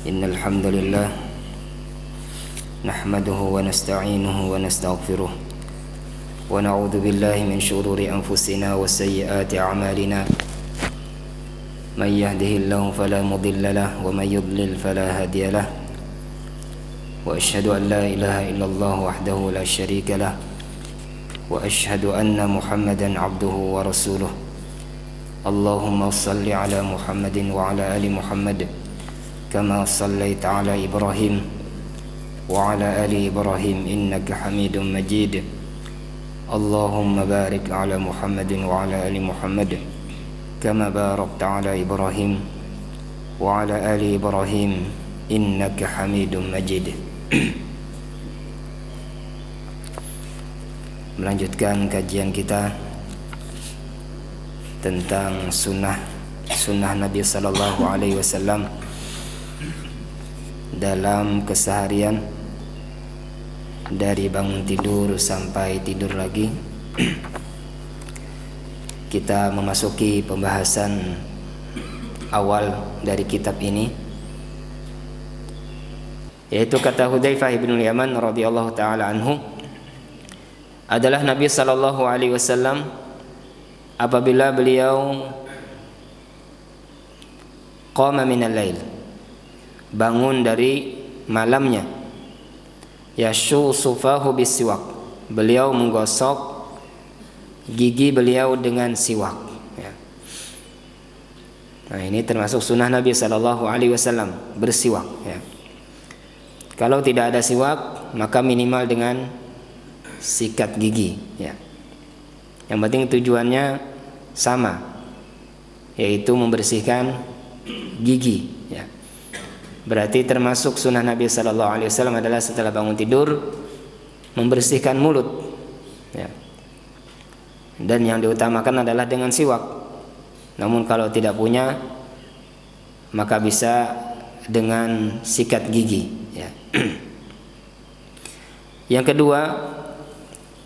إن الحمد لله نحمده ونستعينه ونستغفره ونعوذ بالله من شرور أنفسنا وسيئات أعمالنا من يهده الله فلا مضل له ومن يضلل فلا هادي له وأشهد أن لا إله إلا الله وحده لا شريك له وأشهد أن محمدا عبده ورسوله اللهم صل على محمد وعلى آل محمد كما صليت على إبراهيم وعلى آل إبراهيم إنك حميد مجيد اللهم بارك على محمد وعلى آل محمد كما باركت على إبراهيم وعلى آل إبراهيم إنك حميد مجيد. Melanjutkan kajian kita tentang sunnah Nabi Sallallahu Alaihi Wasallam dalam keseharian dari bangun tidur sampai tidur lagi. Kita memasuki pembahasan awal dari kitab ini, yaitu kata Hudzaifah bin Yaman radhiyallahu taala anhu, adalah Nabi Sallallahu Alaihi Wasallam apabila beliau qama minal lail, bangun dari malamnya, yashu sufahu bisiwak, beliau menggosok gigi beliau dengan siwak ya. Nah, ini termasuk sunnah Nabi Sallallahu Alaihi Wasallam, bersiwak ya. Kalau tidak ada siwak, maka minimal dengan sikat gigi ya. Yang penting tujuannya sama, yaitu membersihkan gigi ya. Berarti termasuk sunnah Nabi Sallallahu Alaihi Wasallam adalah setelah bangun tidur membersihkan mulut ya. Dan yang diutamakan adalah dengan siwak. Namun kalau tidak punya, maka bisa dengan sikat gigi ya. Yang kedua,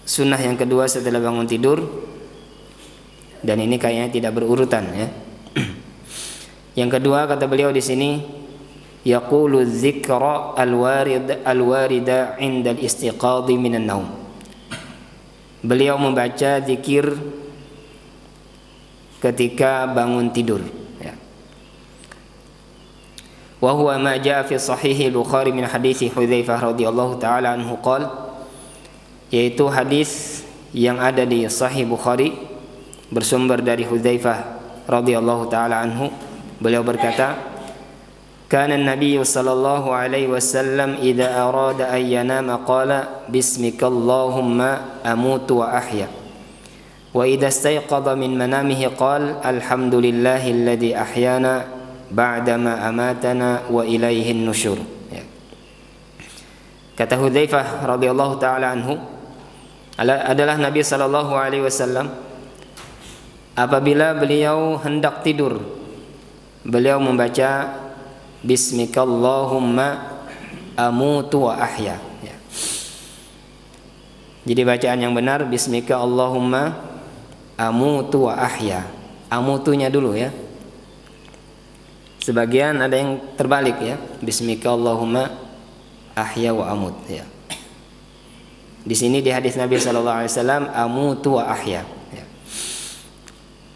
sunnah yang kedua setelah bangun tidur, dan ini kayaknya tidak berurutan ya. Yang kedua kata beliau di sini, yaqulu dzikra alwarida 'inda al-istiqadhi minan naum. Beliau membaca zikir ketika bangun tidur ya. Wa huwa ma jaa fi sahih al-Bukhari min hadits Hudzaifah radhiyallahu taala anhu qala, yaitu hadis yang ada di Sahih Bukhari bersumber dari Hudzaifah radhiyallahu taala anhu. Beliau berkata, kana an-nabiy sallallahu alaihi wasallam idza arada an yanama qala bismika Allahumma amutu wa ahya, wa idza istayqadha min manamihi qala alhamdulillahi alladhi ahyana ba'dama amatana wa ilaihi an-nusyur ya. Kata Hudzaifah radhiyallahu taala anhu, adalah Nabi sallallahu alaihi wasallam apabila beliau hendak tidur, beliau membaca bismikallahumma amutu wa ahya ya. Jadi bacaan yang benar bismika Allahumma amutu wa ahya. Amutunya dulu ya. Sebagian ada yang terbalik ya, bismika Allahumma ahya wa amut ya. Di sini di hadis Nabi sallallahu alaihi wasallam amutu wa ahya ya.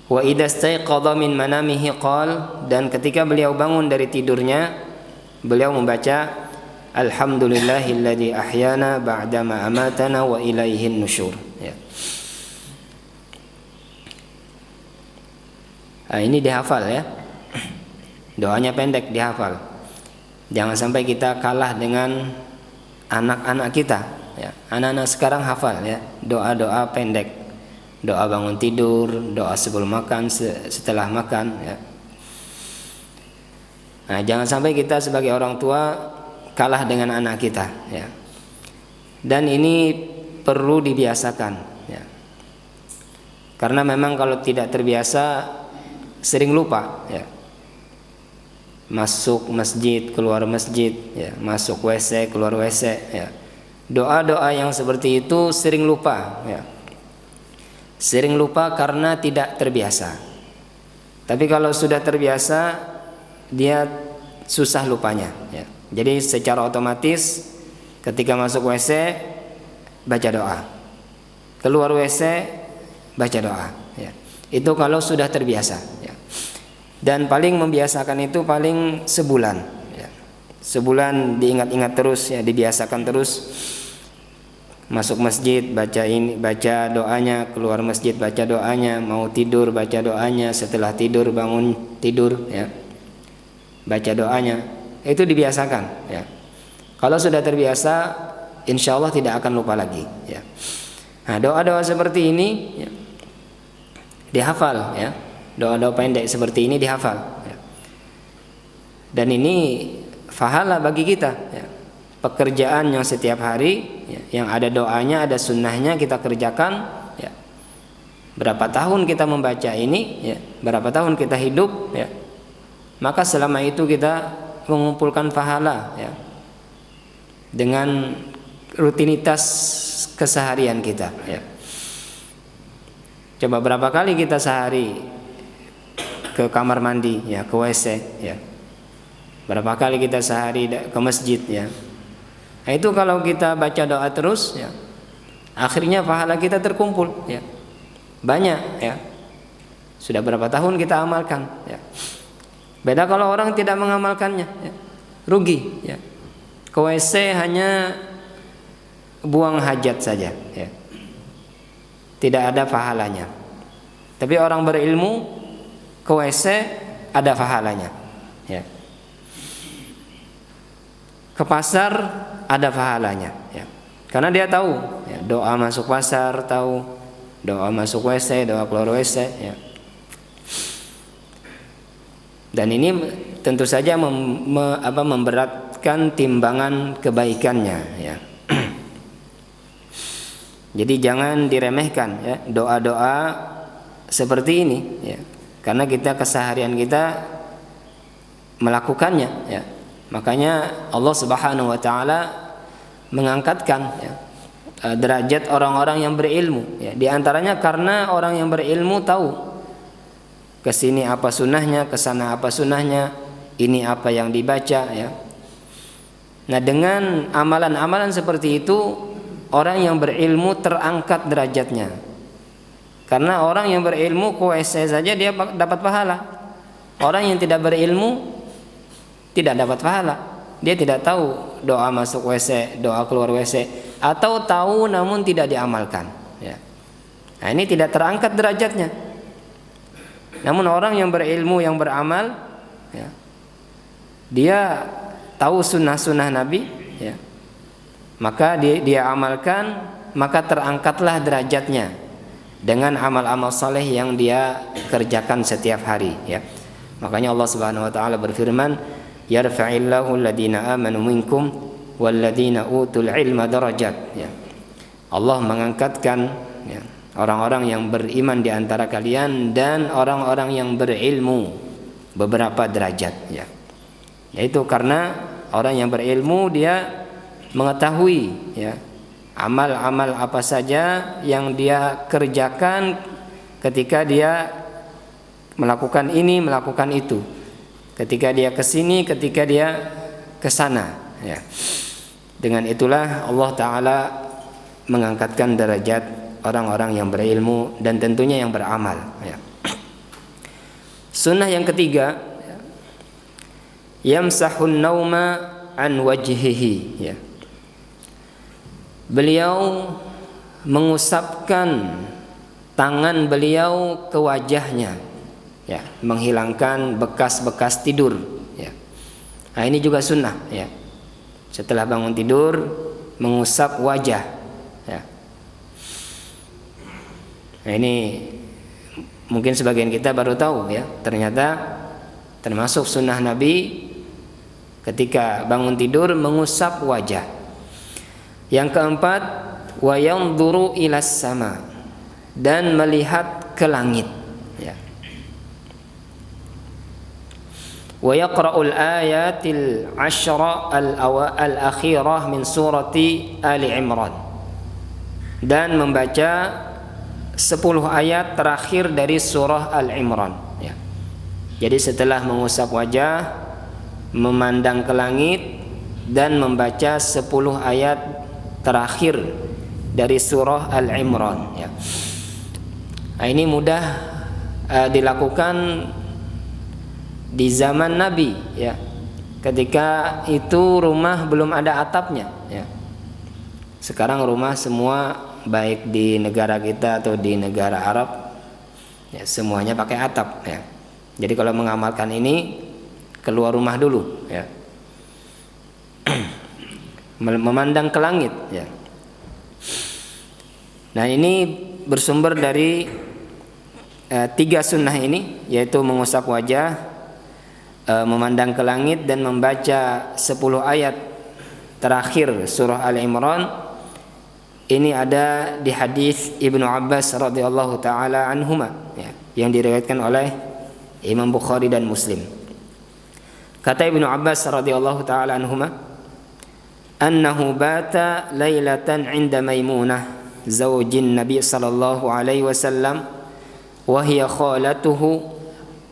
Wa idza staiqadha min manamihi qal, dan ketika beliau bangun dari tidurnya beliau membaca alhamdulillahilladzi ahyana ba'dama amatana wa ilaihin nusyur ya. Nah, ini dihafal ya. Doanya pendek, dihafal. Jangan sampai kita kalah dengan anak-anak kita ya. Anak-anak sekarang hafal ya, doa-doa pendek. Doa bangun tidur, doa sebelum makan, setelah makan ya. Nah, jangan sampai kita sebagai orang tua kalah dengan anak kita ya. Dan ini perlu dibiasakan ya. Karena memang kalau tidak terbiasa sering lupa ya. Masuk masjid, keluar masjid ya, masuk WC, keluar WC ya. Doa-doa yang seperti itu sering lupa ya. Sering lupa karena tidak terbiasa. Tapi kalau sudah terbiasa, dia susah lupanya ya. Jadi secara otomatis ketika masuk WC baca doa, keluar WC baca doa ya. Itu kalau sudah terbiasa ya. Dan paling membiasakan itu paling sebulan ya. Sebulan diingat-ingat terus ya, dibiasakan terus. Masuk masjid baca doanya, keluar masjid baca doanya, mau tidur baca doanya, setelah tidur bangun tidur ya, baca doanya. Itu dibiasakan ya. Kalau sudah terbiasa, insya Allah tidak akan lupa lagi ya. Nah, doa-doa seperti ini ya, dihafal ya. Doa-doa pendek seperti ini dihafal ya. Dan ini pahala bagi kita ya. Pekerjaan yang setiap hari ya, yang ada doanya, ada sunnahnya kita kerjakan ya. Berapa tahun kita membaca ini ya, berapa tahun kita hidup ya, maka selama itu kita mengumpulkan pahala ya, dengan rutinitas keseharian kita ya. Coba berapa kali kita sehari ke kamar mandi ya, ke WC ya, berapa kali kita sehari ke masjid ya. Nah, itu kalau kita baca doa terus ya, akhirnya pahala kita terkumpul ya, banyak ya. Sudah berapa tahun kita amalkan ya. Beda kalau orang tidak mengamalkannya ya, rugi ya. Ke WC hanya buang hajat saja ya, tidak ada pahalanya. Tapi orang berilmu ke WC ada pahalanya ya. Ke pasar ada pahalanya ya. Karena dia tahu ya, doa masuk pasar, tahu doa masuk WC, doa keluar WC ya. Dan ini tentu saja memberatkan timbangan kebaikannya ya. Jadi jangan diremehkan ya doa-doa seperti ini ya. Karena kita keseharian kita melakukannya ya. Makanya Allah Subhanahu wa taala mengangkatkan ya, derajat orang-orang yang berilmu ya. Di antaranya karena orang yang berilmu tahu kesini apa sunnahnya, kesana apa sunnahnya, ini apa yang dibaca ya. Nah, dengan amalan-amalan seperti itu orang yang berilmu terangkat derajatnya. Karena orang yang berilmu ke WC saja dia dapat pahala. Orang yang tidak berilmu tidak dapat pahala. Dia tidak tahu doa masuk WC, doa keluar WC, atau tahu namun tidak diamalkan ya. Nah, ini tidak terangkat derajatnya. Namun orang yang berilmu, yang beramal ya, dia tahu sunnah-sunnah Nabi ya, maka dia amalkan, maka terangkatlah derajatnya dengan amal-amal saleh yang dia kerjakan setiap hari ya. Makanya Allah Subhanahu wa taala berfirman, yarfa'illahu alladhina amanu minkum walladhina utul ilma darajat ya. Allah mengangkatkan ya, orang-orang yang beriman di antara kalian dan orang-orang yang berilmu beberapa derajat ya. Yaitu karena orang yang berilmu dia mengetahui ya, amal-amal apa saja yang dia kerjakan ketika dia melakukan ini, melakukan itu. Ketika dia ke sini, ketika dia ke sana ya. Dengan itulah Allah taala mengangkatkan derajat orang-orang yang berilmu dan tentunya yang beramal ya. Sunnah yang ketiga, yamsahun nauma an wajhihi ya. Beliau mengusapkan tangan beliau ke wajahnya ya, menghilangkan bekas-bekas tidur ya. Nah, ini juga sunnah ya. Setelah bangun tidur mengusap wajah ya. Nah, ini mungkin sebagian kita baru tahu ya, ternyata termasuk sunnah Nabi ketika bangun tidur mengusap wajah. Yang keempat, wa yanzuru ilas sama, dan melihat ke langit ya. Wa yaqra'ul ayatil 'ashra al-akhirah min surati Ali Imran, dan membaca 10 ayat terakhir dari surah Al-Imran ya. Jadi setelah mengusap wajah, memandang ke langit dan membaca 10 ayat terakhir dari surah Al-Imran ya. Nah, ini mudah dilakukan di zaman Nabi ya. Ketika itu rumah belum ada atapnya ya. Sekarang rumah semua baik di negara kita atau di negara Arab ya, semuanya pakai atap ya. Jadi kalau mengamalkan ini keluar rumah dulu ya. Memandang ke langit ya. Nah, ini bersumber dari 3 sunnah ini, yaitu mengusap wajah, memandang ke langit, dan membaca 10 ayat terakhir surah Al-Imran. Ini ada di hadis Ibnu Abbas radhiyallahu taala anhuma ya, yang diriwayatkan oleh Imam Bukhari dan Muslim. Kata Ibnu Abbas radhiyallahu taala anhuma, annahu bata lailatan 'inda Maimunah zaujin Nabi sallallahu alaihi wasallam wa hiya khalatuhu,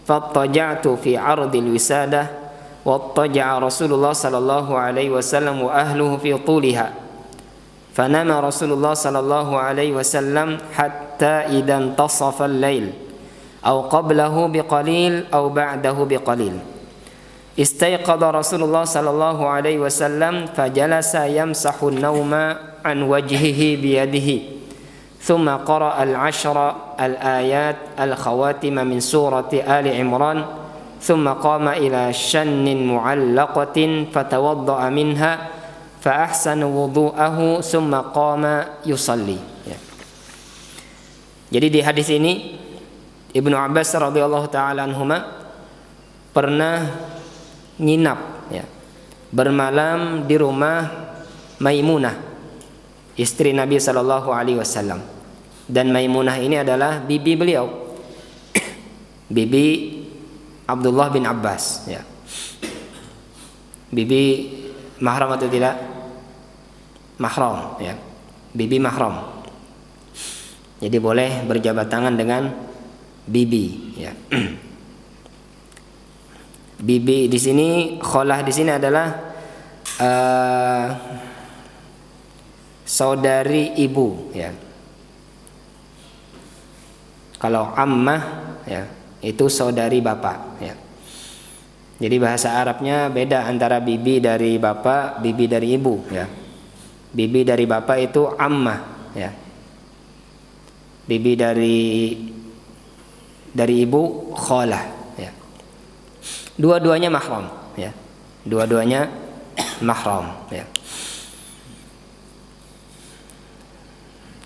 fattaja'tu fi 'ardil wisadah wattaja'a Rasulullah sallallahu alaihi wasallam wa ahluhu fi tuliha. فنام رسول الله صلى الله عليه وسلم حتى إذا انتصف الليل أو قبله بقليل أو بعده بقليل. استيقظ رسول الله صلى الله عليه وسلم فجلس يمسح النوم عن وجهه بيده ثم قرأ العشر الآيات الخواتم من سورة آل عمران ثم قام إلى شن معلقة فتوضأ منها فأحسن وضوءه ثم قام يصلي ya. Jadi di hadis ini Ibnu Abbas radhiyallahu taala anhuma pernah nginap ya, bermalam di rumah Maimunah, istri Nabi sallallahu alaihi wasallam. Dan Maimunah ini adalah bibi beliau, bibi Abdullah bin Abbas ya. Bibi mahram atau tidak? Mahram ya, bibi mahram. Jadi boleh berjabat tangan dengan bibi ya. Bibi di sini, kholah di sini adalah saudari ibu ya. Kalau ammah ya, itu saudari bapak ya. Jadi bahasa Arabnya beda antara bibi dari bapak, bibi dari ibu ya. Bibi dari bapak itu ammah ya. Bibi dari ibu khalah ya. Dua-duanya mahram ya. Dua-duanya mahram ya.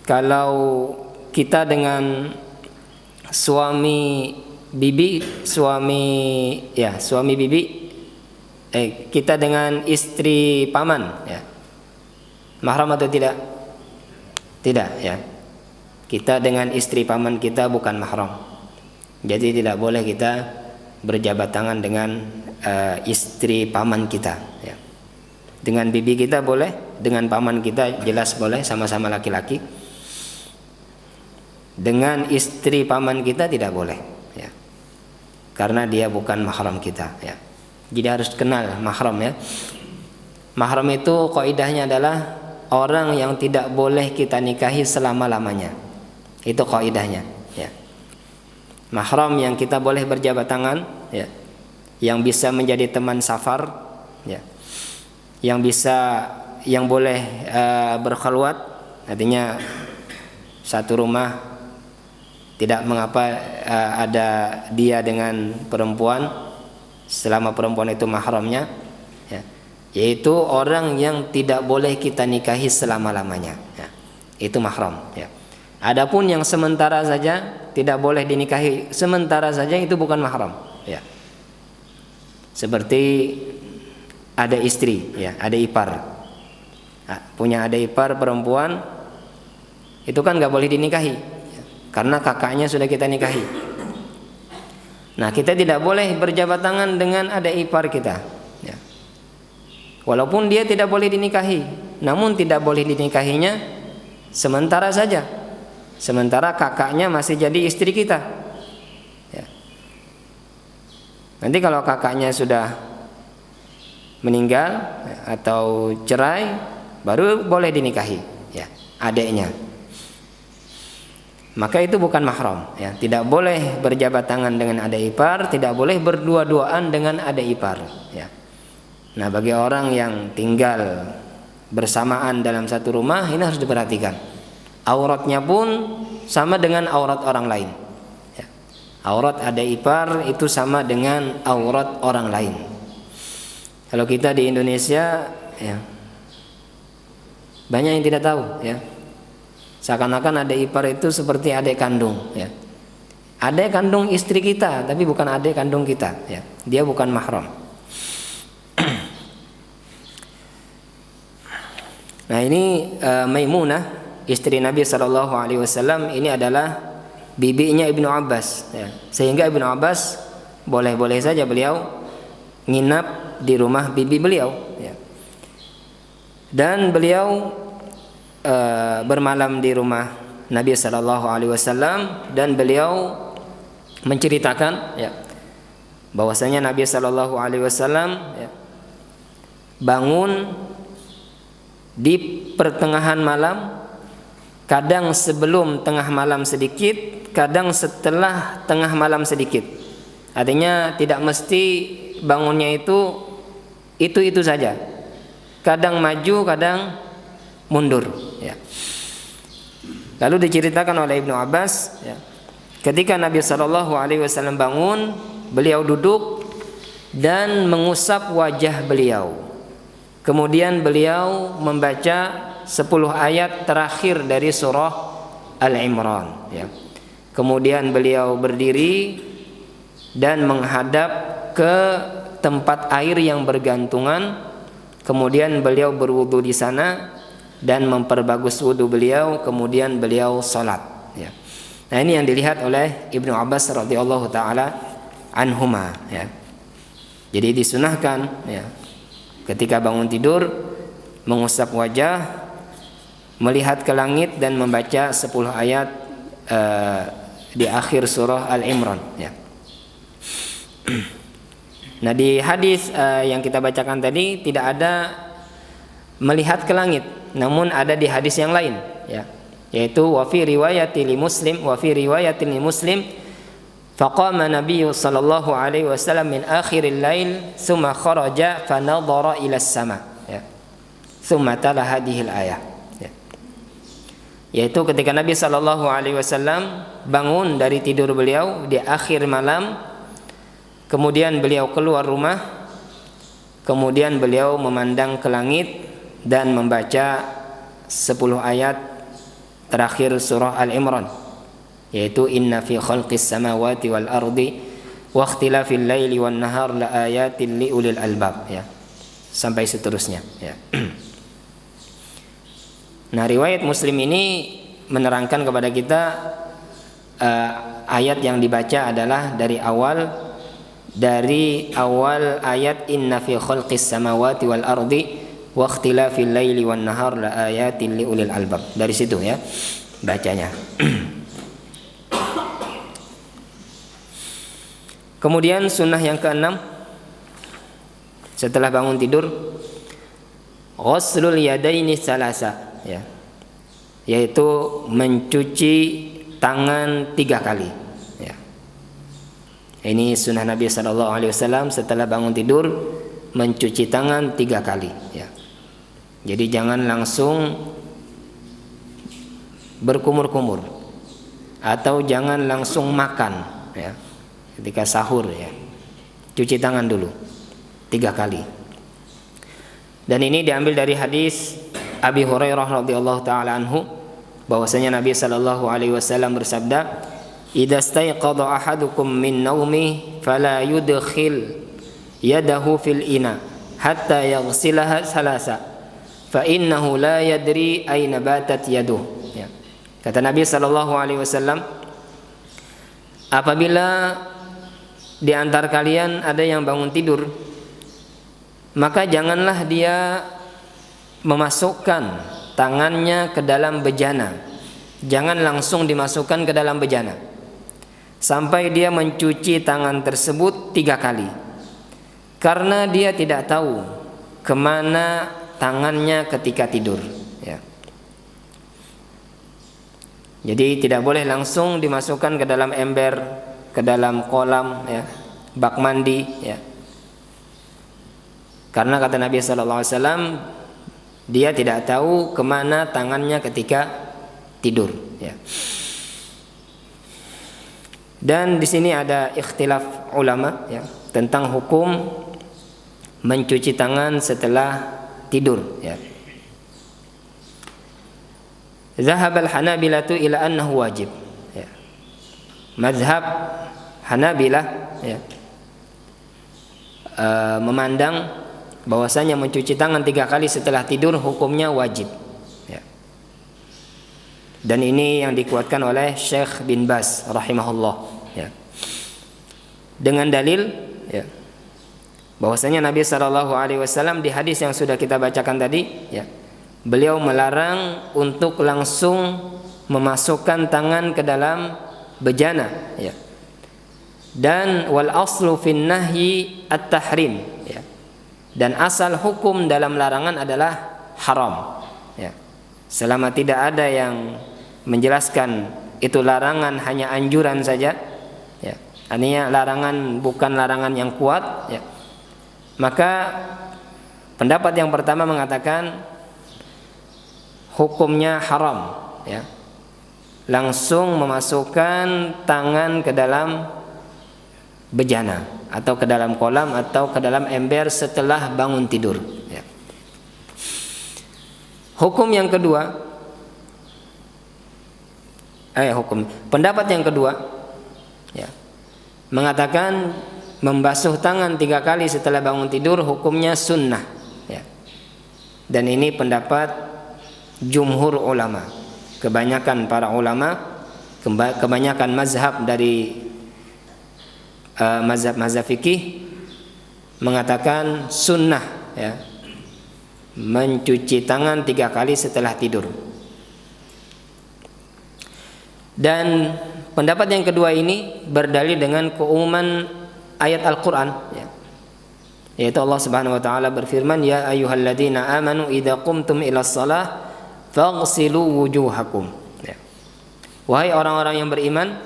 Kalau kita dengan suami bibi, kita dengan istri paman ya, mahram atau tidak? Tidak ya. Kita dengan istri paman kita bukan mahram. Jadi tidak boleh kita berjabat tangan dengan istri paman kita ya. Dengan bibi kita boleh, dengan paman kita jelas boleh, sama-sama laki-laki. Dengan istri paman kita tidak boleh ya. Karena dia bukan mahram kita ya. Jadi harus kenal mahram ya. Mahram itu kaidahnya adalah orang yang tidak boleh kita nikahi selama-lamanya. Itu kaidahnya ya. Mahram yang kita boleh berjabat tangan ya, yang bisa menjadi teman safar ya, yang boleh berkhalwat, artinya satu rumah tidak mengapa ada dia dengan perempuan selama perempuan itu mahramnya ya. Yaitu orang yang tidak boleh kita nikahi selama-lamanya ya. Itu mahram ya. Adapun yang sementara saja tidak boleh dinikahi sementara saja, itu bukan mahram ya. Seperti ada istri ya, ada ipar. Nah, punya ada ipar perempuan, itu kan nggak boleh dinikahi ya, karena kakaknya sudah kita nikahi. Nah, kita tidak boleh berjabat tangan dengan ada ipar kita ya. Walaupun dia tidak boleh dinikahi, namun tidak boleh dinikahinya sementara saja. Sementara kakaknya masih jadi istri kita ya. Nanti kalau kakaknya sudah meninggal atau cerai, baru boleh dinikahi ya adiknya. Maka itu bukan mahram ya, tidak boleh berjabat tangan dengan adik ipar, tidak boleh berdua-duaan dengan adik ipar ya. Nah, bagi orang yang tinggal bersamaan dalam satu rumah, ini harus diperhatikan. Auratnya pun sama dengan aurat orang lain ya. Aurat adik ipar itu sama dengan aurat orang lain. Kalau kita di Indonesia ya, banyak yang tidak tahu ya. Seakan-akan adik ipar itu seperti adik kandung ya. Adik kandung istri kita, tapi bukan adik kandung kita ya. Dia bukan mahram. Nah, ini Maimunah istri Nabi SAW ini adalah bibinya Ibnu Abbas ya. Sehingga Ibnu Abbas boleh-boleh saja beliau nginap di rumah bibi beliau ya. Dan beliau bermalam di rumah Nabi SAW, dan beliau menceritakan ya, bahwasanya Nabi SAW ya, bangun di pertengahan malam, kadang sebelum tengah malam sedikit, kadang setelah tengah malam sedikit. Artinya tidak mesti bangunnya itu saja. Kadang maju, kadang mundur ya. Lalu diceritakan oleh Ibnu Abbas ya, ketika Nabi SAW bangun, beliau duduk dan mengusap wajah beliau. Kemudian beliau membaca 10 ayat terakhir dari surah Al-Imran ya. Kemudian beliau berdiri dan menghadap ke tempat air yang bergantungan. Kemudian beliau berwudu di sana dan memperbagus wudu beliau, kemudian beliau salat ya. Nah, ini yang dilihat oleh Ibnu Abbas radhiyallahu taala anhuma ya. Jadi disunahkan ya, ketika bangun tidur mengusap wajah, melihat ke langit dan membaca 10 ayat di akhir surah Al-Imran ya. Nah, di hadis yang kita bacakan tadi tidak ada melihat ke langit, namun ada di hadis yang lain ya, yaitu wa fi riwayati li Muslim faqama Nabi sallallahu alaihi wasallam min akhiril lail thumma kharaja fa nadhara ila as-sama ya, thumma tala hadhihi al-ayah ya. Yaitu ketika Nabi sallallahu alaihi wasallam bangun dari tidur beliau di akhir malam, kemudian beliau keluar rumah, kemudian beliau memandang ke langit dan membaca 10 ayat terakhir surah Al-Imran, yaitu inna fi khalqis samawati wal ardi wa ikhtilafil laili wan nahar la ayatin li ulil albab ya, sampai seterusnya ya. Nah, riwayat Muslim ini menerangkan kepada kita ayat yang dibaca adalah dari awal ayat inna fi khalqis samawati wal ardi wa ikhtilafil laili wan nahar la ayatin li ulil albab. Dari situ ya bacanya. Kemudian sunnah yang keenam setelah bangun tidur, ghuslul yadaini salasa ya, yaitu mencuci tangan 3 kali ya. Ini sunnah Nabi SAW setelah bangun tidur mencuci tangan 3 kali ya. Jadi jangan langsung berkumur-kumur atau jangan langsung makan ya. Ketika sahur ya, cuci tangan dulu 3 kali. Dan ini diambil dari hadis Abi Hurairah radhiyallahu taala anhu, bahwasanya Nabi sallallahu alaihi wasallam bersabda, "Idza staiqadha ahadukum min naumi fala yudkhil yadahu fil ina hatta yaghsilaha salasa fa innahu la yadri aina batat yaduh." Ya. Kata Nabi sallallahu alaihi wasallam, apabila di antara kalian ada yang bangun tidur, maka janganlah dia memasukkan tangannya ke dalam bejana. Jangan langsung dimasukkan ke dalam bejana sampai dia mencuci tangan tersebut 3 kali. Karena dia tidak tahu kemana tangannya ketika tidur, ya. Jadi tidak boleh langsung dimasukkan ke dalam ember, ke dalam kolam, ya, bak mandi, ya. Karena kata Nabi sallallahu alaihi wasallam, dia tidak tahu kemana tangannya ketika tidur, ya. Dan di sini ada ikhtilaf ulama, ya, tentang hukum mencuci tangan setelah tidur, ya. Zahab al-Hanabilatu ila annahu wajib, ya. Mazhab Hanabilah, ya, memandang bahwasanya mencuci tangan 3 kali setelah tidur hukumnya wajib, ya. Dan ini yang dikuatkan oleh Syekh bin Baz rahimahullah, ya. Dengan dalil, ya, bahwasanya Nabi SAW di hadis yang sudah kita bacakan tadi, ya, beliau melarang untuk langsung memasukkan tangan ke dalam bejana, ya. Dan wal aslu fin nahyi at-tahrim, ya. Dan asal hukum dalam larangan adalah haram, ya. Selama tidak ada yang menjelaskan itu larangan, hanya anjuran saja, ya. Artinya larangan bukan larangan yang kuat, ya. Maka pendapat yang pertama mengatakan hukumnya haram, ya. Langsung memasukkan tangan ke dalam bejana atau ke dalam kolam atau ke dalam ember setelah bangun tidur, ya. Hukum yang kedua, pendapat yang kedua, ya, mengatakan membasuh tangan 3 kali setelah bangun tidur hukumnya sunnah, ya. Dan ini pendapat jumhur ulama, kebanyakan para ulama, kebanyakan mazhab dari mazhab fikih mengatakan sunnah, ya, mencuci tangan 3 kali setelah tidur. Dan pendapat yang kedua ini berdalil dengan keumuman ayat Al-Quran, ya. Yaitu Allah Subhanahu wa taala berfirman, ya ayyuhalladzina amanu idza qumtum ilas shalah faghsilu wujuhakum, ya. Wahai orang-orang yang beriman,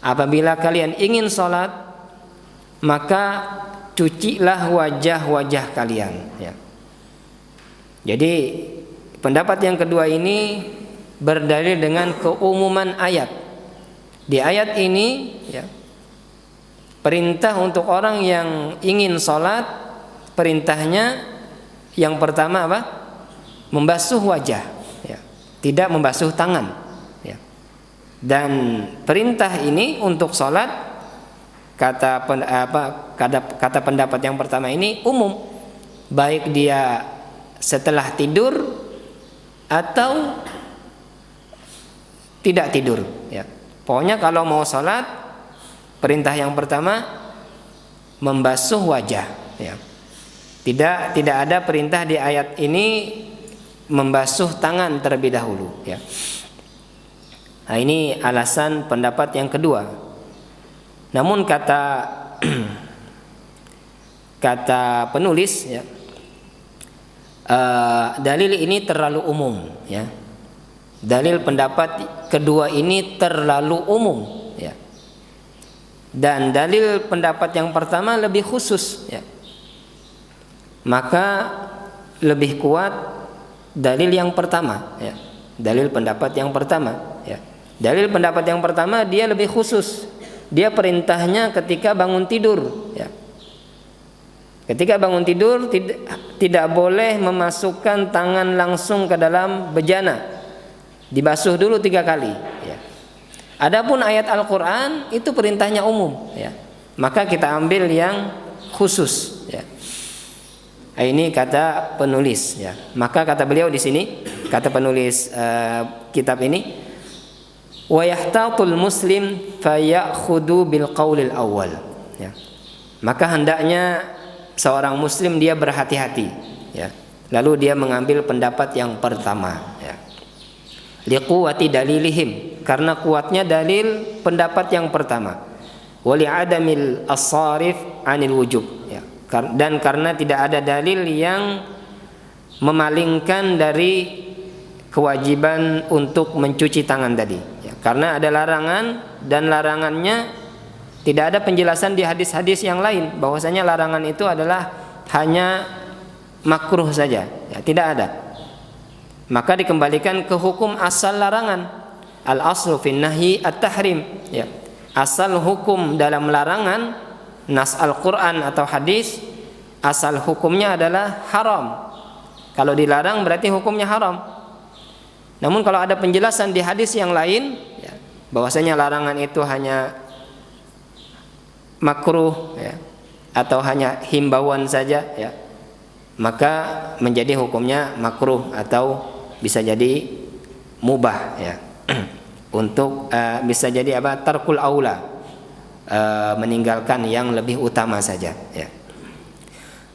apabila kalian ingin salat, maka cucilah wajah-wajah kalian, ya. Jadi pendapat yang kedua ini berdalil dengan keumuman ayat. Di ayat ini, ya, perintah untuk orang yang ingin sholat, perintahnya yang pertama apa? Membasuh wajah, ya, tidak membasuh tangan, ya. Dan perintah ini untuk sholat, kata pendapat yang pertama ini umum, baik dia setelah tidur atau tidak tidur, ya. Pokoknya kalau mau sholat, perintah yang pertama membasuh wajah, ya. Tidak ada perintah di ayat ini membasuh tangan terlebih dahulu, ya. Nah, ini alasan pendapat yang kedua. Namun kata penulis, ya, dalil ini terlalu umum, ya. Dalil pendapat kedua ini terlalu umum, ya. Dan dalil pendapat yang pertama lebih khusus, ya. Maka lebih kuat dalil yang pertama, ya. Dalil pendapat yang pertama, ya. Dalil pendapat yang pertama dia lebih khusus. Dia perintahnya ketika bangun tidur, ya. Ketika bangun tidur tidak boleh memasukkan tangan langsung ke dalam bejana. Dibasuh dulu 3 kali, ya. Adapun ayat Al-Quran itu perintahnya umum, ya. Maka kita ambil yang khusus, ya. Ini kata penulis, ya. Maka kata beliau di sini, kata penulis kitab ini, wa yahtatul muslim fayakhudhu bil qaulil awal, ya. Maka hendaknya seorang muslim dia berhati-hati, ya. Lalu dia mengambil pendapat yang pertama, ya. Liquwati dalilihim, karena kuatnya dalil pendapat yang pertama. Wali adamil as-sarif anil wujub, ya. Dan karena tidak ada dalil yang memalingkan dari kewajiban untuk mencuci tangan tadi, ya, karena ada larangan dan larangannya tidak ada penjelasan di hadis-hadis yang lain bahwasanya larangan itu adalah hanya makruh saja, ya, tidak ada. Maka dikembalikan ke hukum asal larangan. Al aslu fin nahyi at-tahrim, ya. Asal hukum dalam larangan, nas Al-Qur'an atau hadis, asal hukumnya adalah haram. Kalau dilarang berarti hukumnya haram. Namun kalau ada penjelasan di hadis yang lain, ya, bahwasanya larangan itu hanya makruh, ya, atau hanya himbauan saja, ya, maka menjadi hukumnya makruh atau bisa jadi mubah, ya. Untuk bisa jadi apa? Tarkul aula, meninggalkan yang lebih utama saja, ya.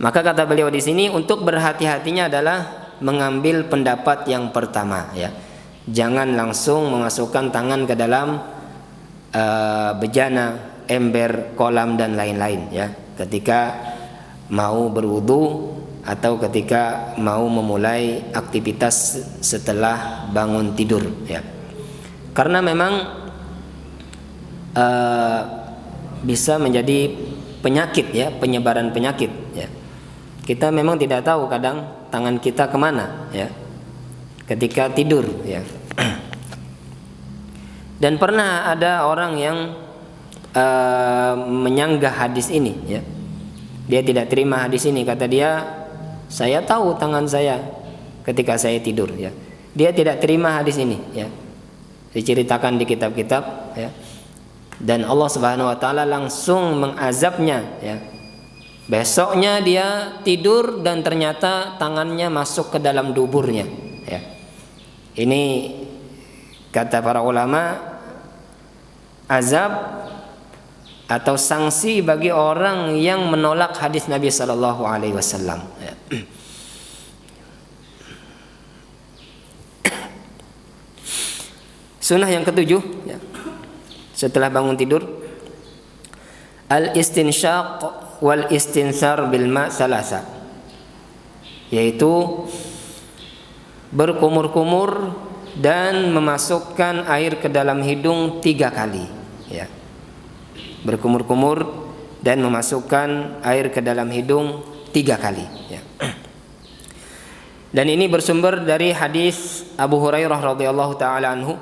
Maka kata beliau di sini untuk berhati-hatinya adalah mengambil pendapat yang pertama, ya. Jangan langsung memasukkan tangan ke dalam bejana, ember, kolam dan lain-lain, ya. Ketika mau berwudu atau ketika mau memulai aktivitas setelah bangun tidur, ya. Karena memang bisa menjadi penyakit, ya, penyebaran penyakit, ya. Kita memang tidak tahu kadang tangan kita kemana, ya, ketika tidur, ya. Dan pernah ada orang yang menyanggah hadis ini, ya. Dia tidak terima hadis ini, kata dia, saya tahu tangan saya ketika saya tidur, ya. Dia tidak terima hadis ini, ya. Diceritakan di kitab-kitab, ya. Dan Allah Subhanahu wa taala langsung mengazabnya, ya. Besoknya dia tidur dan ternyata tangannya masuk ke dalam duburnya, ya. Ini kata para ulama azab atau sanksi bagi orang yang menolak hadis Nabi sallallahu alaihi wasallam, ya. Sunnah yang ketujuh, ya, setelah bangun tidur, al-istinsyaq wal istinsar bil ma' salasa, yaitu berkumur-kumur dan memasukkan air ke dalam hidung 3 kali, ya. Berkumur-kumur dan memasukkan air ke dalam hidung 3 kali, ya. Dan ini bersumber dari hadis Abu Hurairah radhiyallahu taala anhu,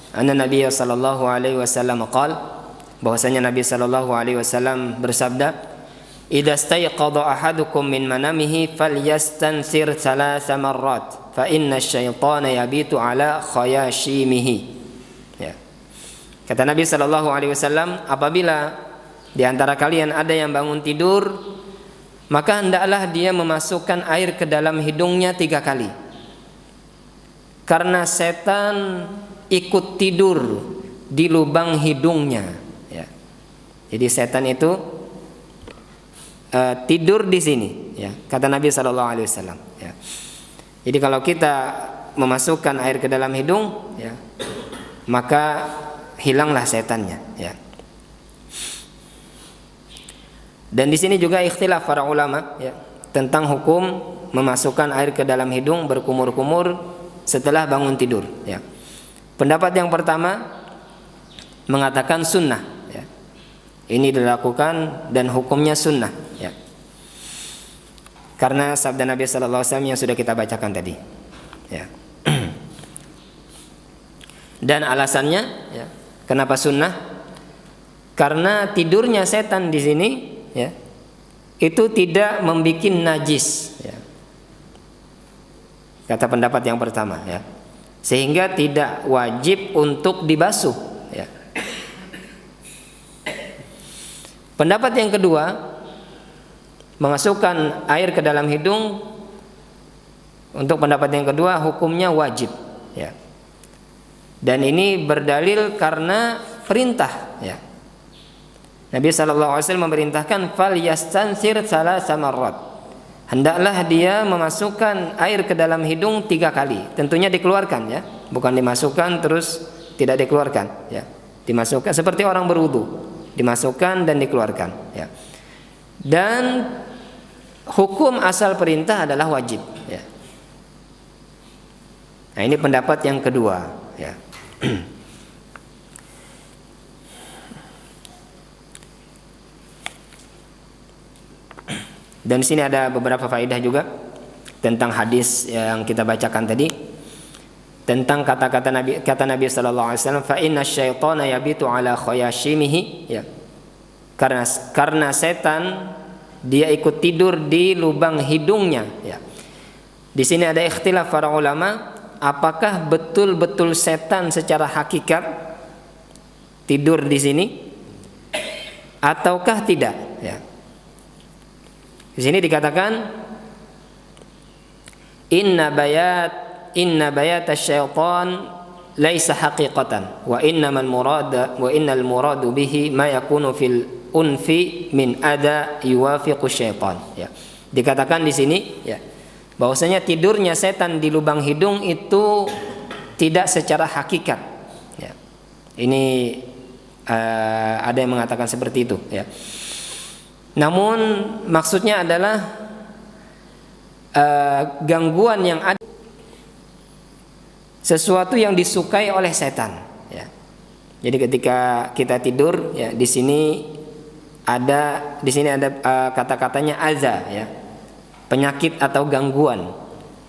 anna Nabi sallallahu alaihi wasallam qala, bahwasanya Nabi sallallahu alaihi wasallam bersabda, idza stayqadha ahadukum min manamihi falyastansir 3 marrat fa inna asyaitana yabitu ala khayashimihi, ya. Kata Nabi sallallahu alaihi wasallam, apabila di antara kalian ada yang bangun tidur, maka hendaklah dia memasukkan air ke dalam hidungnya 3 kali, karena setan ikut tidur di lubang hidungnya, ya. Jadi setan itu tidur di sini, ya, kata Nabi sallallahu alaihi wasallam, ya. Jadi kalau kita memasukkan air ke dalam hidung, ya, maka hilanglah setannya, ya. Dan di sini juga ikhtilaf para ulama, ya, tentang hukum memasukkan air ke dalam hidung berkumur-kumur setelah bangun tidur, ya. Pendapat yang pertama mengatakan sunnah, ya. Ini dilakukan dan hukumnya sunnah, ya. Karena sabda Nabi sallallahu alaihi wasallam yang sudah kita bacakan tadi, ya. Dan alasannya, ya, kenapa sunnah? Karena tidurnya setan di sini, ya, itu tidak membuat najis, ya. Kata pendapat yang pertama, ya. Sehingga tidak wajib untuk dibasuh, ya. Pendapat yang kedua, memasukkan air ke dalam hidung, untuk pendapat yang kedua hukumnya wajib, ya. Dan ini berdalil karena perintah, ya. Nabi sallallahu alaihi wasallam memerintahkan fal yastansir 3 marrat. Hendaklah dia memasukkan air ke dalam hidung 3 kali. Tentunya dikeluarkan, ya, bukan dimasukkan terus tidak dikeluarkan, ya. Dimasukkan seperti orang berwudu, dimasukkan dan dikeluarkan, ya. Dan hukum asal perintah adalah wajib, ya. Nah, ini pendapat yang kedua, ya. Dan di sini ada beberapa faedah juga tentang hadis yang kita bacakan tadi, tentang kata Nabi sallallahu alaihi wasallam, fa inna syaitana yabitu ala khayashimihi, ya. Karena setan dia ikut tidur di lubang hidungnya, ya. Di sini ada ikhtilaf para ulama, apakah betul-betul setan secara hakikat tidur di sini ataukah tidak, ya. Di sini dikatakan inna bayat asyaitan laisa haqiqatan wa innal muradu bihi ma yakunu fil unfi min ada yuwafiqu syaitan, ya. Dikatakan di sini, ya, bahwasanya tidurnya setan di lubang hidung itu tidak secara hakikat, ya. Ini ada yang mengatakan seperti itu, ya. Namun maksudnya adalah gangguan yang ada, sesuatu yang disukai oleh setan, ya. Jadi ketika kita tidur, ya, di sini ada kata-katanya aza, ya, penyakit atau gangguan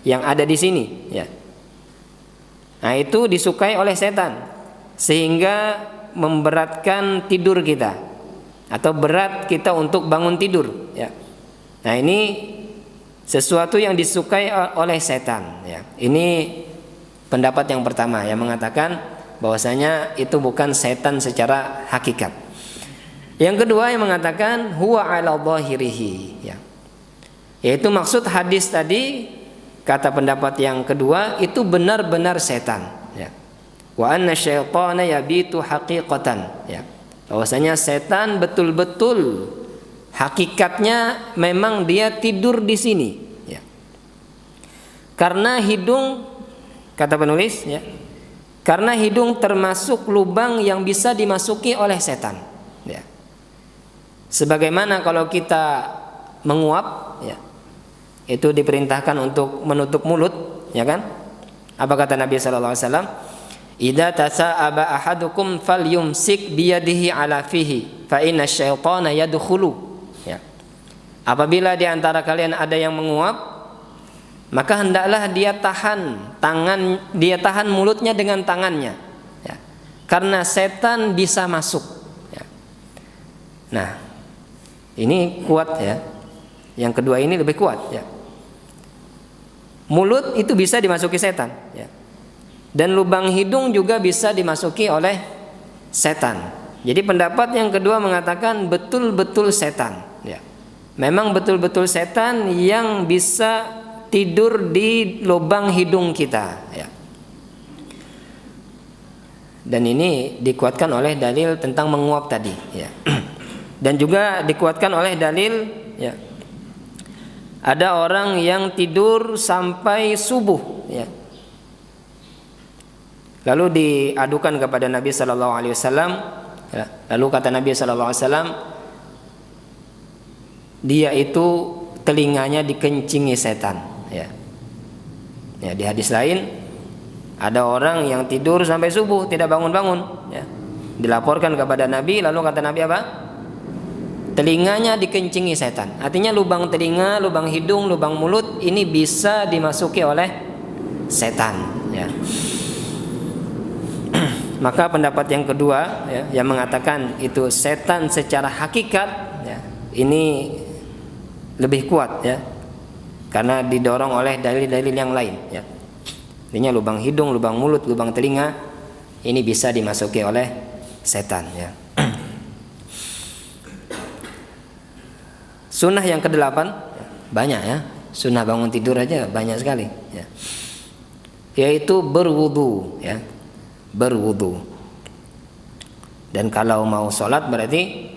yang ada di sini, ya. Nah, itu disukai oleh setan sehingga memberatkan tidur kita atau berat kita untuk bangun tidur, ya. Nah, ini sesuatu yang disukai oleh setan, ya. Ini pendapat yang pertama yang mengatakan bahwasanya itu bukan setan secara hakikat. Yang kedua yang mengatakan huwa ala dhahirihi, ya. Yaitu maksud hadis tadi, kata pendapat yang kedua, itu benar-benar setan, ya. Wa anna syaitana yabitu haqiqatan, ya. Bahwasanya setan betul-betul hakikatnya memang dia tidur di sini, ya. Karena hidung, kata penulis, ya, karena hidung termasuk lubang yang bisa dimasuki oleh setan, ya. Sebagaimana kalau kita menguap, ya, itu diperintahkan untuk menutup mulut, ya kan? Apa kata Nabi sallallahu alaihi wasallam? Idza tasa'aba ahadukum falyumsik biyadihi ala fihi fa inna syaitana yadkhulu, ya. Apabila di antara kalian ada yang menguap, maka hendaklah dia tahan mulutnya dengan tangannya, ya. Karena setan bisa masuk, ya. Nah, ini kuat, ya. Yang kedua ini lebih kuat, ya. Mulut itu bisa dimasuki setan, ya. Dan lubang hidung juga bisa dimasuki oleh setan. Jadi pendapat yang kedua mengatakan betul-betul setan, ya. Memang betul-betul setan yang bisa tidur di lubang hidung kita, ya. Dan ini dikuatkan oleh dalil tentang menguap tadi, ya. Dan juga dikuatkan oleh dalil, ya, ada orang yang tidur sampai subuh, ya. Lalu diadukan kepada Nabi sallallahu alaihi wasallam, ya. Lalu kata Nabi sallallahu alaihi wasallam, dia itu telinganya dikencingi setan, ya. Ya, di hadis lain ada orang yang tidur sampai subuh tidak bangun-bangun, ya. Dilaporkan kepada Nabi, lalu kata Nabi apa? Telinganya dikencingi setan. Artinya lubang telinga, lubang hidung, lubang mulut ini bisa dimasuki oleh setan, ya. Maka pendapat yang kedua, ya, yang mengatakan itu setan secara hakikat, ya, ini lebih kuat, ya, karena didorong oleh dalil-dalil yang lain, ya. Artinya lubang hidung, lubang mulut, lubang telinga ini bisa dimasuki oleh setan, ya. Sunnah yang ke-8, banyak, ya. Sunnah bangun tidur aja banyak sekali, ya. Yaitu berwudu, ya. Berwudu. Dan kalau mau sholat berarti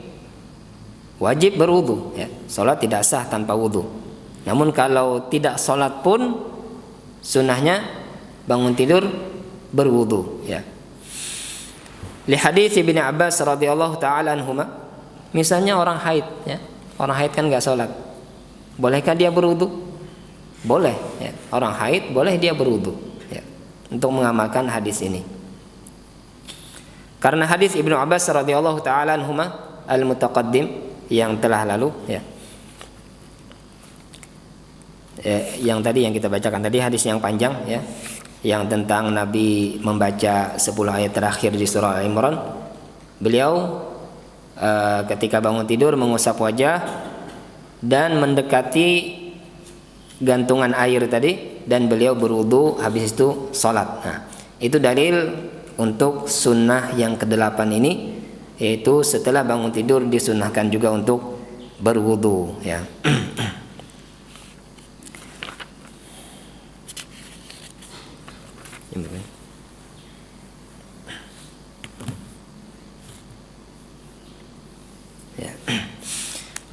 wajib berwudu, ya. Sholat tidak sah tanpa wudu. Namun kalau tidak sholat pun sunnahnya bangun tidur berwudu, ya. Li hadits Ibnu Abbas radhiyallahu taala anhuma, misalnya orang haid, ya. Orang haid kan enggak sholat. Bolehkah dia berwudu? Boleh, ya. Orang haid boleh dia berwudu, ya, untuk mengamalkan hadis ini. Karena hadis Ibnu Abbas radhiyallahu taala anhuma al-mutaqaddim yang telah lalu, ya. Yang tadi yang kita bacakan tadi hadis yang panjang, ya, yang tentang Nabi membaca 10 ayat terakhir di surah Al-Imran. Beliau ketika bangun tidur mengusap wajah dan mendekati gantungan air tadi, dan beliau berwudu, habis itu salat. Nah, itu dalil untuk sunnah yang ke-8 ini, yaitu setelah bangun tidur disunnahkan juga untuk berwudu, ya.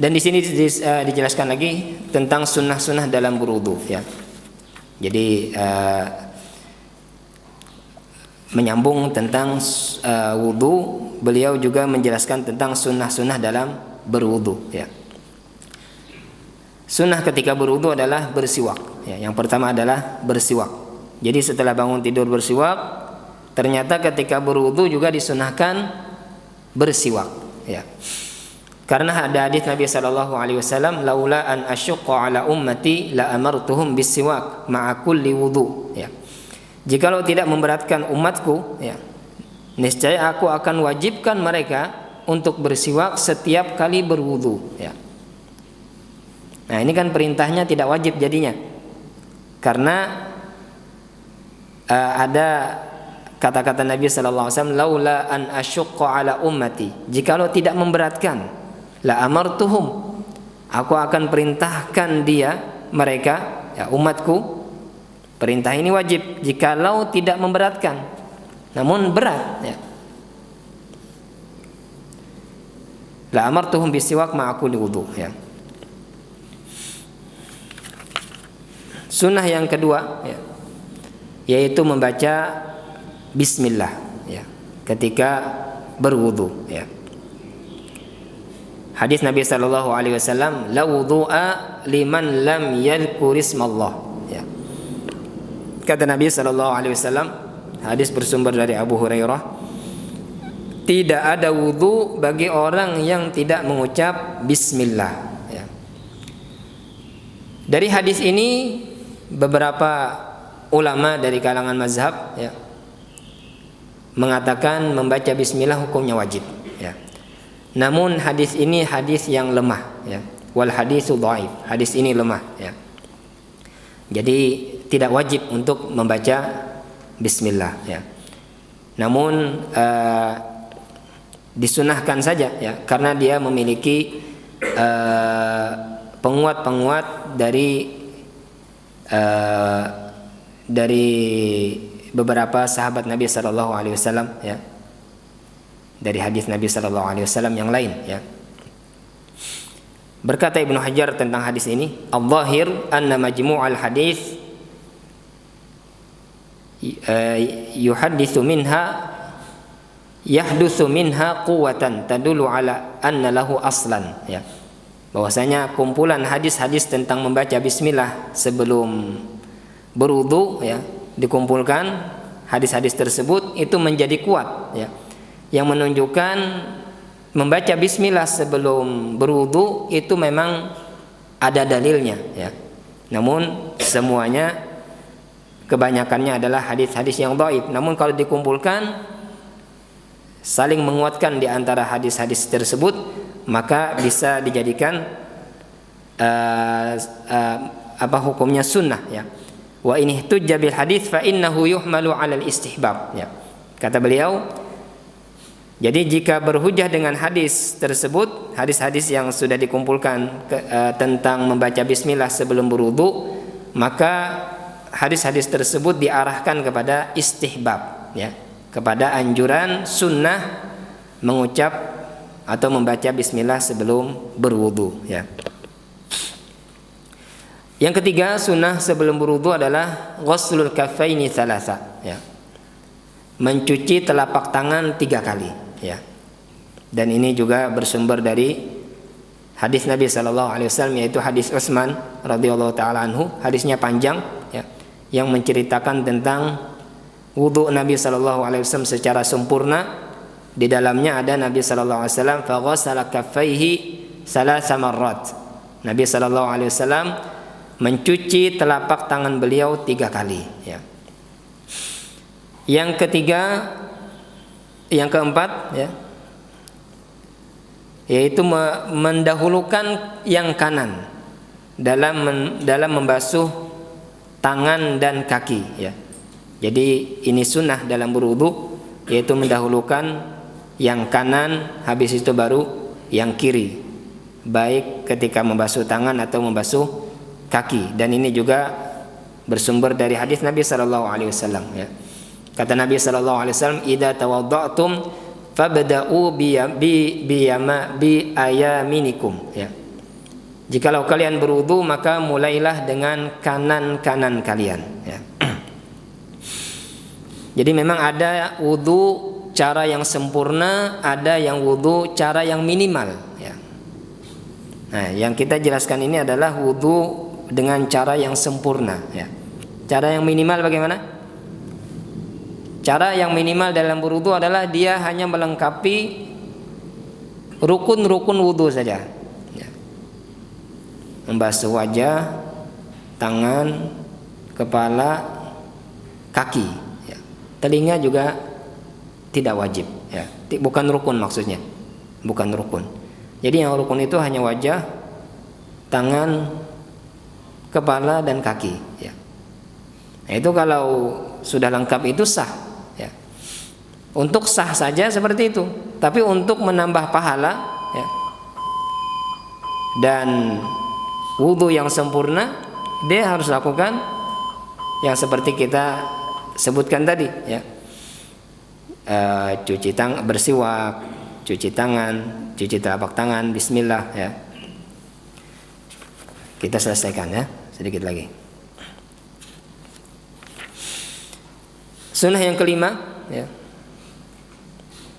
Dan di sini dijelaskan lagi tentang sunnah-sunnah dalam berwudu, ya. Jadi menyambung tentang wudu, beliau juga menjelaskan tentang sunnah-sunnah dalam berwudu, ya. Sunnah ketika berwudu adalah bersiwak, ya. Yang pertama adalah bersiwak. Jadi setelah bangun tidur bersiwak. Ternyata ketika berwudu juga disunahkan bersiwak, ya. Karena ada hadis Nabi sallallahu alaihi wasallam, laula an asyqa ala ummati la amartuhum bisiwak ma'a kulli wudu, ya. Jikalau tidak memberatkan umatku, ya, niscaya aku akan wajibkan mereka untuk bersiwak setiap kali berwudu, ya. Nah, ini kan perintahnya tidak wajib jadinya. Karena ada kata-kata Nabi sallallahu alaihi wasallam, laula an asyqa ala ummati, jikalau tidak memberatkan, la amartuhum, aku akan perintahkan mereka, ya, umatku. Perintah ini wajib jikalau tidak memberatkan, namun berat, ya. La amartuhum bisiwak ma'a kulli wudu, ya. Sunnah yang kedua, ya, yaitu membaca bismillah, ya, ketika berwudu, ya. Hadis Nabi sallallahu alaihi wasallam, la wudu'a liman lam yadhkur ismallah, ya. Kata Nabi sallallahu alaihi wasallam, hadis bersumber dari Abu Hurairah, tidak ada wudu bagi orang yang tidak mengucap bismillah, ya. Dari hadis ini beberapa ulama dari kalangan mazhab, ya, mengatakan membaca bismillah hukumnya wajib, ya. Namun hadis ini hadis yang lemah, ya. Wal hadisu dhaif, hadis ini lemah, ya. Jadi tidak wajib untuk membaca bismillah, ya. Namun disunahkan saja, ya, karena dia memiliki penguat-penguat dari beberapa sahabat Nabi sallallahu alaihi wasallam, ya. Dari hadis Nabi sallallahu alaihi wasallam yang lain, ya. Berkata Ibnu Hajar tentang hadis ini, al-zahir anna majmu'al hadis yuhadditsu minha yahdutsu minha quwwatan tadullu ala anna lahu aslan, ya. Bahwasanya kumpulan hadis-hadis tentang membaca bismillah sebelum berwudu, ya, dikumpulkan hadis-hadis tersebut itu menjadi kuat, ya, yang menunjukkan membaca bismillah sebelum berwudu itu memang ada dalilnya, ya. Namun semuanya, kebanyakannya adalah hadis-hadis yang dhaif. Namun kalau dikumpulkan saling menguatkan di antara hadis-hadis tersebut, maka bisa dijadikan hukumnya sunnah, ya. Wa in ihtujja bil hadits fa innahu yuhmalu 'ala al-istihbab, ya. Kata beliau, jadi jika berhujjah dengan hadis tersebut, hadis-hadis yang sudah dikumpulkan tentang membaca bismillah sebelum berwudu, maka hadis-hadis tersebut diarahkan kepada istihbab, ya, kepada anjuran sunnah mengucap atau membaca bismillah sebelum berwudu, ya. Yang ketiga, sunnah sebelum berwudu adalah ghuslul kaffaini thalatha, ya. Mencuci telapak tangan 3 kali, ya. Dan ini juga bersumber dari hadis Nabi sallallahu alaihi wasallam, yaitu hadis Utsman radhiyallahu taala anhu. Hadisnya panjang ya, yang menceritakan tentang wudu Nabi sallallahu alaihi wasallam secara sempurna. Di dalamnya ada Nabi sallallahu alaihi wasallam faghassala kaffaihi salasa marrat. Nabi sallallahu alaihi wasallam mencuci telapak tangan beliau 3 kali ya. Yang keempat ya, yaitu mendahulukan yang kanan dalam membasuh tangan dan kaki ya. Jadi ini sunnah dalam berwudu, yaitu mendahulukan yang kanan, habis itu baru yang kiri, baik ketika membasuh tangan atau membasuh kaki. Dan ini juga bersumber dari hadis Nabi sallallahu alaihi wasallam ya. Kata Nabi sallallahu alaihi wasallam, "Idza tawadda'tum fabda'u bi ayaminikum." Ya. Jikalau kalian berwudu, maka mulailah dengan kanan-kanan kalian ya. Jadi memang ada wudu cara yang sempurna, ada yang wudu cara yang minimal ya. Nah, yang kita jelaskan ini adalah wudu dengan cara yang sempurna ya. Cara yang minimal bagaimana? Cara yang minimal dalam berwudu adalah dia hanya melengkapi rukun-rukun wudu saja ya. Membasuh wajah, tangan, kepala, kaki ya. Telinga juga tidak wajib ya. Bukan rukun maksudnya. Bukan rukun. Jadi yang rukun itu hanya wajah, tangan, kepala dan kaki ya. Nah, itu kalau sudah lengkap itu sah ya. Untuk sah saja seperti itu. Tapi untuk menambah pahala ya, dan wudu yang sempurna, dia harus lakukan yang seperti kita sebutkan tadi ya. Cuci tangan, bersiwak, cuci tangan, cuci telapak tangan, bismillah ya. Kita selesaikan ya, sedikit lagi. Sunnah yang kelima ya,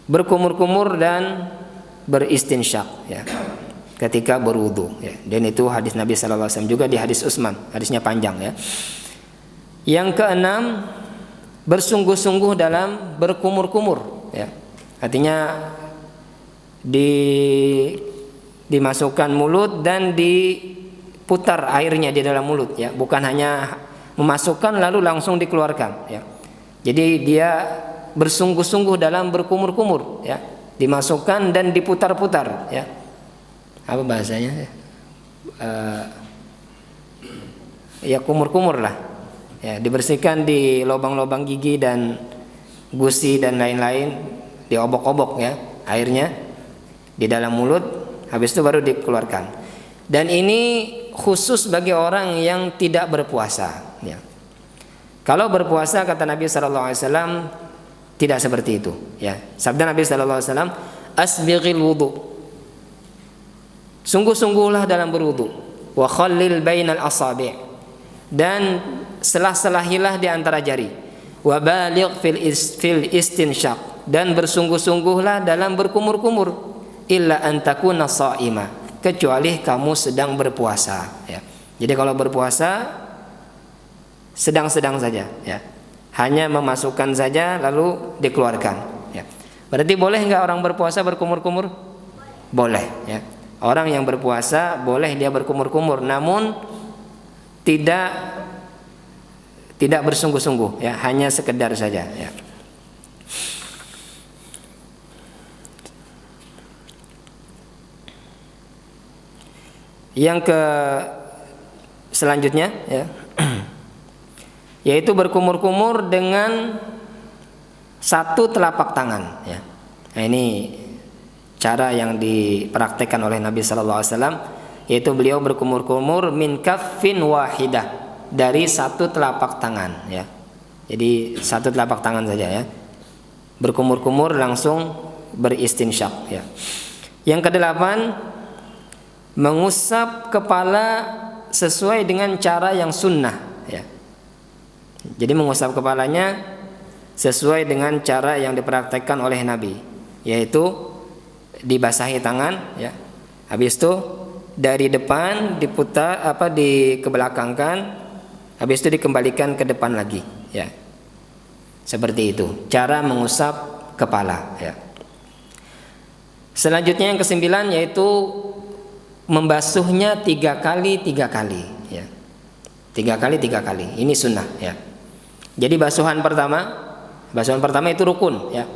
berkumur-kumur dan beristinsyak ya, ketika berwudu ya. Dan itu hadis Nabi sallallahu alaihi wasallam juga di hadis Utsman, hadisnya panjang ya. Yang keenam, bersungguh-sungguh dalam berkumur-kumur ya. Artinya dimasukkan mulut dan diputar airnya di dalam mulut ya, bukan hanya memasukkan lalu langsung dikeluarkan ya. Jadi dia bersungguh-sungguh dalam berkumur-kumur ya, dimasukkan dan diputar-putar ya. Apa bahasanya ya kumur-kumur lah ya, dibersihkan di lubang-lubang gigi dan gusi dan lain-lain, diobok-obok ya airnya di dalam mulut, habis itu baru dikeluarkan. Dan ini khusus bagi orang yang tidak berpuasa ya. Kalau berpuasa, kata Nabi sallallahu alaihi wasallam, tidak seperti itu ya. Sabda Nabi sallallahu alaihi wasallam, asbighil wudu, sungguh-sungguhlah dalam berwudu, wa khallil bainal asabi', dan selah-selahilah di antara jari, wa baligh fil istinsyak, dan bersungguh-sungguhlah dalam berkumur-kumur, illa an takuna sha'ima, kecuali kamu sedang berpuasa ya. Jadi kalau berpuasa sedang-sedang saja ya, hanya memasukkan saja lalu dikeluarkan ya. Berarti boleh enggak orang berpuasa berkumur-kumur? Boleh ya. Orang yang berpuasa boleh dia berkumur-kumur, namun tidak bersungguh-sungguh ya, hanya sekedar saja ya. Yang selanjutnya ya, yaitu berkumur-kumur dengan satu telapak tangan ya. Nah, ini cara yang dipraktekkan oleh Nabi sallallahu alaihi wasallam, yaitu beliau berkumur-kumur min kaffin wahidah, dari satu telapak tangan ya. Jadi satu telapak tangan saja ya. Berkumur-kumur langsung beristinsyak ya. Yang kedelapan, mengusap kepala sesuai dengan cara yang sunnah ya. Jadi mengusap kepalanya sesuai dengan cara yang dipraktekkan oleh Nabi, yaitu dibasahi tangan ya, habis itu dari depan diputar dikebelakangkan, habis itu dikembalikan ke depan lagi, ya. Seperti itu cara mengusap kepala, ya. Selanjutnya yang ke-9 yaitu membasuhnya 3 kali 3 kali, ya. 3 kali 3 kali. Ini sunnah, ya. Jadi basuhan pertama itu rukun, ya.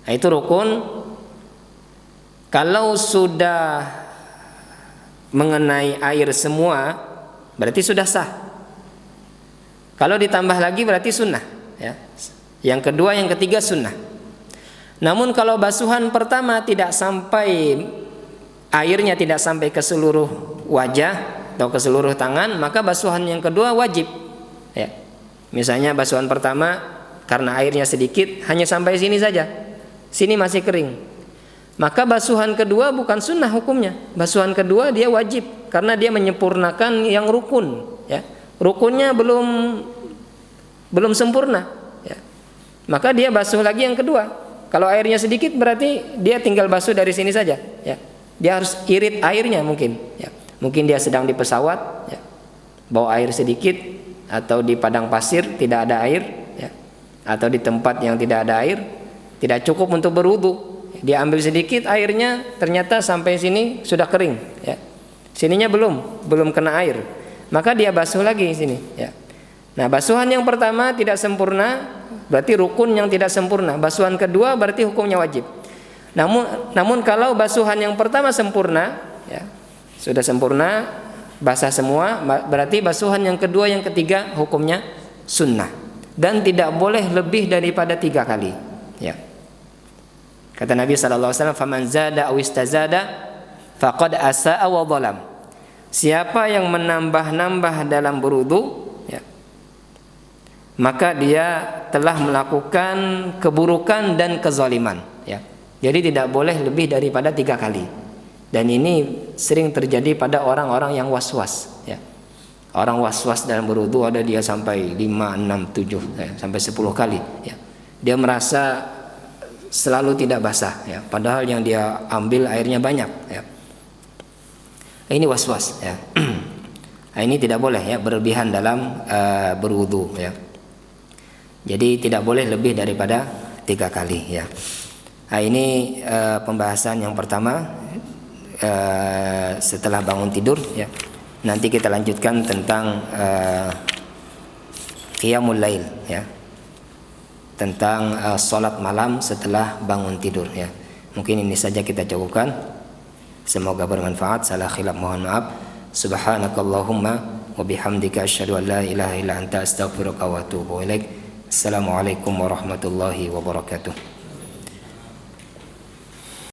Nah, itu rukun. Kalau sudah mengenai air semua berarti sudah sah. Kalau ditambah lagi berarti sunnah, ya. Yang kedua, yang ketiga sunnah. Namun kalau basuhan pertama tidak sampai, airnya tidak sampai ke seluruh wajah atau ke seluruh tangan, maka basuhan yang kedua wajib, ya. Misalnya basuhan pertama karena airnya sedikit hanya sampai sini saja, sini masih kering, maka basuhan kedua bukan sunnah hukumnya. Basuhan kedua dia wajib karena dia menyempurnakan yang rukun, ya. Rukunnya belum sempurna, ya. Maka dia basuh lagi yang kedua. Kalau airnya sedikit berarti dia tinggal basuh dari sini saja, ya. Dia harus irit airnya mungkin, ya. Mungkin dia sedang di pesawat, ya, bawa air sedikit, atau di padang pasir tidak ada air, ya, atau di tempat yang tidak ada air, tidak cukup untuk berwudu. Dia ambil sedikit airnya, ternyata sampai sini sudah kering, ya. Sininya belum kena air, maka dia basuh lagi sini, ya. Nah, basuhan yang pertama tidak sempurna, berarti rukun yang tidak sempurna. Basuhan kedua berarti hukumnya wajib. Namun kalau basuhan yang pertama sempurna, ya, sudah sempurna, basah semua, berarti basuhan yang kedua, yang ketiga hukumnya sunnah dan tidak boleh lebih daripada 3 kali, ya. Kata Nabi SAW, faman zada aw istazada faqad asaa wa dhalam. Siapa yang menambah-nambah dalam berwudu, ya, maka dia telah melakukan keburukan dan kezaliman, ya. Jadi tidak boleh lebih daripada 3 kali. Dan ini sering terjadi pada orang-orang yang was-was, ya. Orang was-was dalam berwudu ada dia sampai 5, 6, 7, ya, sampai 10 kali, ya. Dia merasa selalu tidak basah, ya, padahal yang dia ambil airnya banyak, ya. Ini was-was, ya. Ini tidak boleh, ya, berlebihan dalam berwudu, ya. Jadi tidak boleh lebih daripada 3 kali, ya. Ini pembahasan yang pertama setelah bangun tidur, ya. Nanti kita lanjutkan tentang qiyamul lail, ya, tentang salat malam setelah bangun tidur, ya. Mungkin ini saja kita cukupkan. Semoga bermanfaat. Salah khilaf mohon maaf. Subhanakallahumma wa bihamdika asyhadu an la ilaha illa anta astaghfiruka wa atubu ilaik. Assalamualaikum warahmatullahi wabarakatuh.